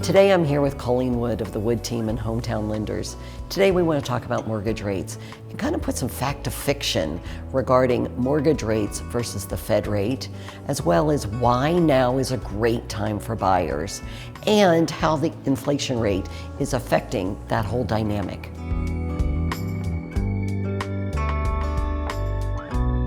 Today I'm here with Colleen Wood of the Wood team and Hometown Lenders. Today we want to talk about mortgage rates and kind of put some fact to fiction regarding mortgage rates versus the Fed rate, as well as why now is a great time for buyers and how the inflation rate is affecting that whole dynamic.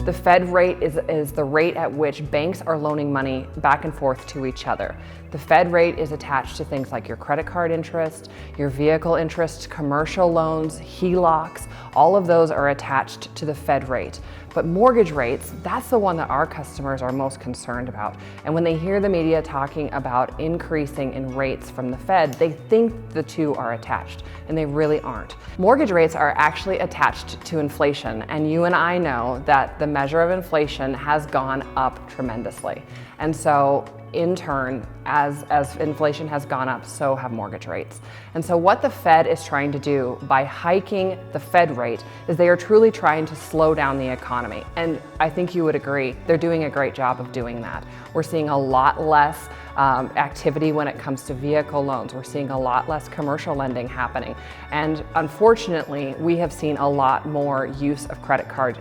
The Fed rate is the rate at which banks are loaning money back and forth to each other. The Fed rate is attached to things like your credit card interest, your vehicle interest, commercial loans, HELOCs, all of those are attached to the Fed rate. But mortgage rates, that's the one that our customers are most concerned about. And when they hear the media talking about increasing in rates from the Fed, they think the two are attached, and they really aren't. Mortgage rates are actually attached to inflation, and you and I know that the measure of inflation has gone up tremendously. And so in turn, as inflation has gone up, so have mortgage rates. And so what the Fed is trying to do by hiking the Fed rate is they are truly trying to slow down the economy. And I think you would agree, they're doing a great job of doing that. We're seeing a lot less activity when it comes to vehicle loans. We're seeing a lot less commercial lending happening. And unfortunately, we have seen a lot more use of credit card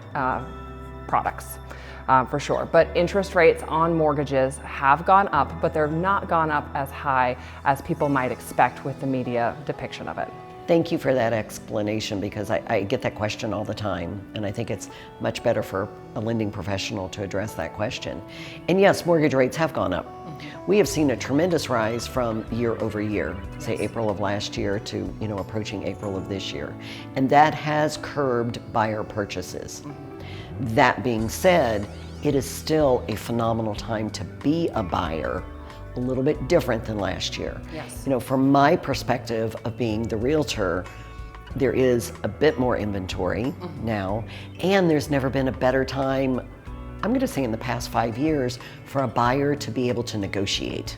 products. For sure. But interest rates on mortgages have gone up, but they're not gone up as high as people might expect with the media depiction of it. Thank you for that explanation, because I get that question all the time, and I think it's much better for a lending professional to address that question. And yes, mortgage rates have gone up. We have seen a tremendous rise from year over year, say April of last year to approaching April of this year, and that has curbed buyer purchases. That being said, it is still a phenomenal time to be a buyer, a little bit different than last year. Yes. From my perspective of being the realtor, there is a bit more inventory now, and there's never been a better time, I'm going to say in the past 5 years, for a buyer to be able to negotiate.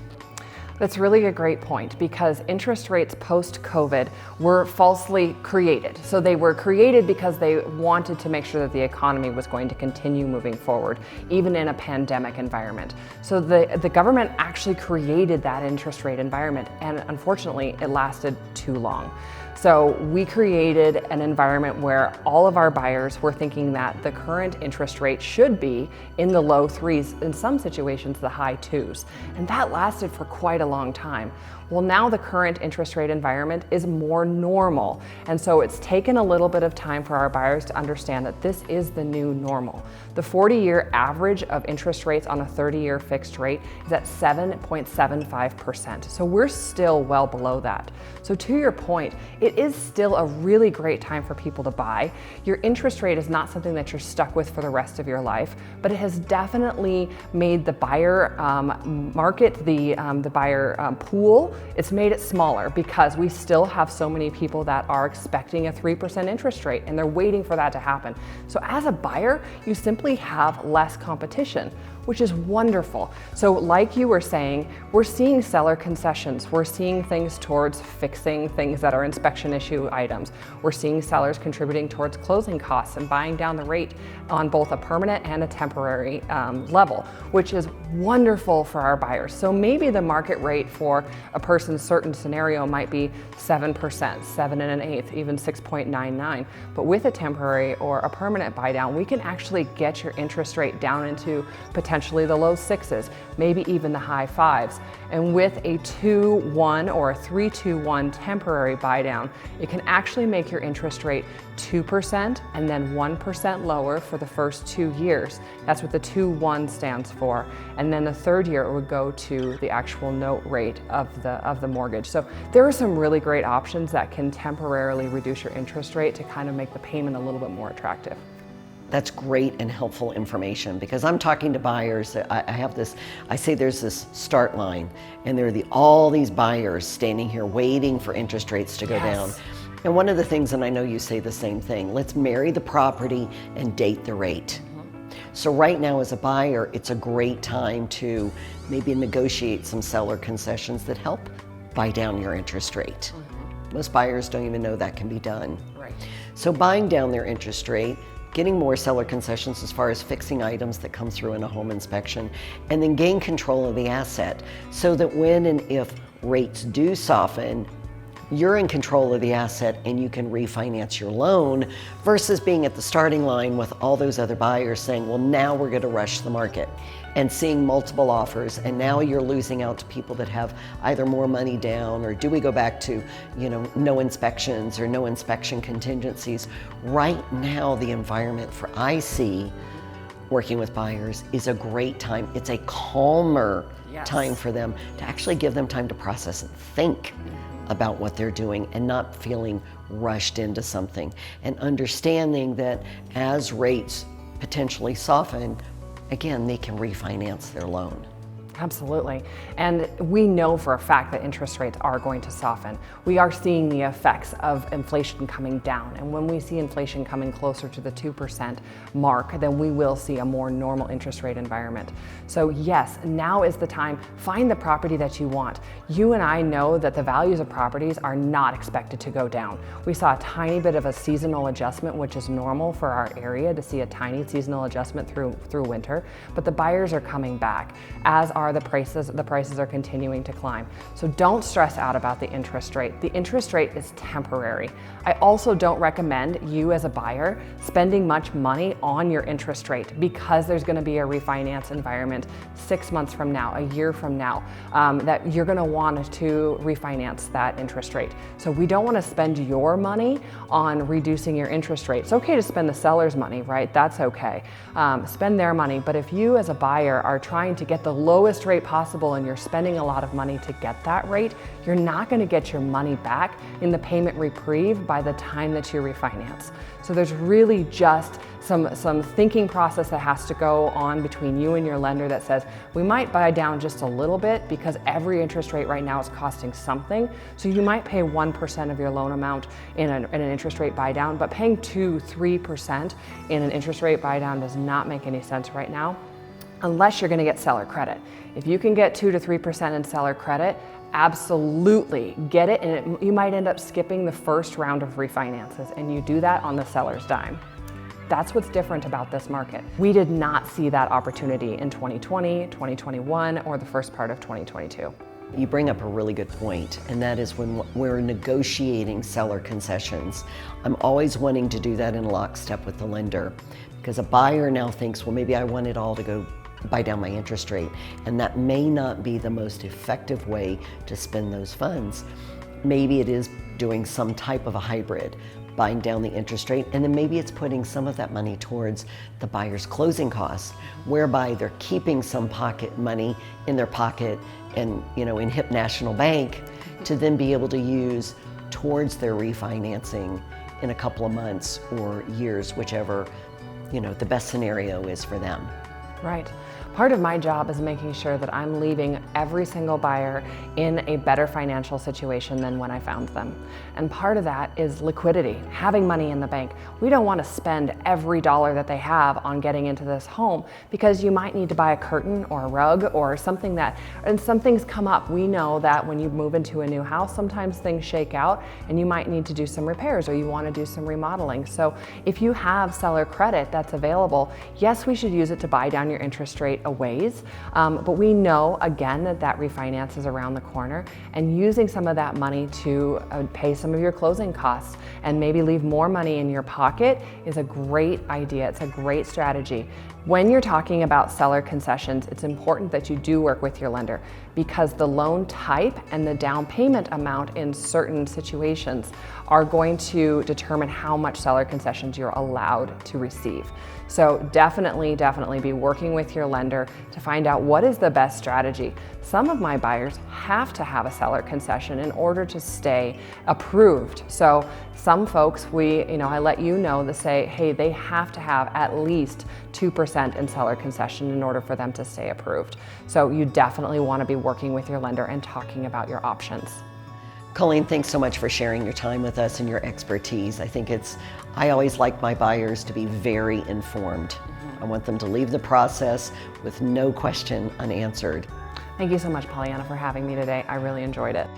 That's really a great point, because interest rates post-COVID were falsely created. So they were created because they wanted to make sure that the economy was going to continue moving forward, even in a pandemic environment. So the government actually created that interest rate environment, and unfortunately, it lasted too long. So we created an environment where all of our buyers were thinking that the current interest rate should be in the low threes, in some situations the high twos. And that lasted for quite a long time. Well, now the current interest rate environment is more normal. And so it's taken a little bit of time for our buyers to understand that this is the new normal. The 40-year average of interest rates on a 30-year fixed rate is at 7.75%. So we're still well below that. So to your point, it is still a really great time for people to buy. Your interest rate is not something that you're stuck with for the rest of your life, but it has definitely made the buyer market, the buyer pool, it's made it smaller, because we still have so many people that are expecting a 3% interest rate and they're waiting for that to happen. So as a buyer, you simply have less competition, which is wonderful. So like you were saying, we're seeing seller concessions. We're seeing things towards fixing things that are inspection issue items. We're seeing sellers contributing towards closing costs and buying down the rate on both a permanent and a temporary level, which is wonderful for our buyers. So maybe the market rate for a person's certain scenario might be 7%, 7 1/8, even 6.99. But with a temporary or a permanent buy down, we can actually get your interest rate down into potentially the low sixes, maybe even the high fives. And with a 2-1 or a 3-2-1 temporary buy down, it can actually make your interest rate 2% and then 1% lower for the first 2 years. That's what the 2-1 stands for. And then the third year it would go to the actual note rate of the mortgage. So there are some really great options that can temporarily reduce your interest rate to kind of make the payment a little bit more attractive. That's great and helpful information, because I'm talking to buyers. I say there's this start line, and there are all these buyers standing here waiting for interest rates to go down. And one of the things, and I know you say the same thing, let's marry the property and date the rate. So right now as a buyer, it's a great time to maybe negotiate some seller concessions that help buy down your interest rate. Most buyers don't even know that can be done. Right. So buying down their interest rate getting more seller concessions as far as fixing items that come through in a home inspection, and then gain control of the asset so that when and if rates do soften, you're in control of the asset and you can refinance your loan versus being at the starting line with all those other buyers saying, well, now we're going to rush the market, and seeing multiple offers, and now you're losing out to people that have either more money down, or do we go back to, no inspections or no inspection contingencies. Right now, the environment for IC working with buyers is a great time. It's a calmer time for them to actually give them time to process and think about what they're doing and not feeling rushed into something, and understanding that as rates potentially soften, again, they can refinance their loan. Absolutely. And we know for a fact that interest rates are going to soften. We are seeing the effects of inflation coming down. And when we see inflation coming closer to the 2% mark, then we will see a more normal interest rate environment. So yes, now is the time. Find the property that you want. You and I know that the values of properties are not expected to go down. We saw a tiny bit of a seasonal adjustment, which is normal for our area to see a tiny seasonal adjustment through winter, but the buyers are coming back, as are the prices are continuing to climb. So don't stress out about the interest rate. The interest rate is temporary. I also don't recommend you as a buyer spending much money on your interest rate, because there's going to be a refinance environment 6 months from now, a year from now, that you're going to want to refinance that interest rate. So we don't want to spend your money on reducing your interest rate. It's okay to spend the seller's money, right? That's okay. Spend their money. But if you as a buyer are trying to get the lowest rate possible and you're spending a lot of money to get that rate, you're not going to get your money back in the payment reprieve by the time that you refinance. So there's really just some thinking process that has to go on between you and your lender that says, we might buy down just a little bit because every interest rate right now is costing something. So you might pay 1% of your loan amount in an interest rate buy down, but paying 2-3% in an interest rate buy down does not make any sense right now, unless you're going to get seller credit. If you can get 2 to 3% in seller credit, absolutely get it, and you might end up skipping the first round of refinances, and you do that on the seller's dime. That's what's different about this market. We did not see that opportunity in 2020, 2021, or the first part of 2022. You bring up a really good point, and that is when we're negotiating seller concessions, I'm always wanting to do that in lockstep with the lender, because a buyer now thinks, well, maybe I want it all to go buy down my interest rate, and that may not be the most effective way to spend those funds. Maybe it is doing some type of a hybrid, buying down the interest rate, and then maybe it's putting some of that money towards the buyer's closing costs, whereby they're keeping some pocket money in their pocket and in Hip National Bank to then be able to use towards their refinancing in a couple of months or years, whichever the best scenario is for them. Right. Part of my job is making sure that I'm leaving every single buyer in a better financial situation than when I found them. And part of that is liquidity, having money in the bank. We don't want to spend every dollar that they have on getting into this home, because you might need to buy a curtain or a rug or something and some things come up. We know that when you move into a new house, sometimes things shake out and you might need to do some repairs, or you want to do some remodeling. So if you have seller credit that's available, yes, we should use it to buy down your interest rate a ways, but we know again that refinance is around the corner, and using some of that money to pay some of your closing costs and maybe leave more money in your pocket is a great idea. It's a great strategy. When you're talking about seller concessions, it's important that you do work with your lender, because the loan type and the down payment amount in certain situations are going to determine how much seller concessions you're allowed to receive. So definitely be working with your lender to find out what is the best strategy. Some of my buyers have to have a seller concession in order to stay approved. So some folks, I let you know to say, hey, they have to have at least 2% in seller concession in order for them to stay approved. So you definitely want to be working with your lender and talking about your options. Colleen, thanks so much for sharing your time with us and your expertise. I always like my buyers to be very informed. I want them to leave the process with no question unanswered. Thank you so much, Pollyanna, for having me today. I really enjoyed it.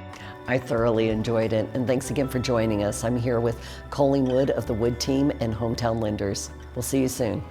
I thoroughly enjoyed it, and thanks again for joining us. I'm here with Colleen Wood of the Wood Team and Hometown Lenders. We'll see you soon.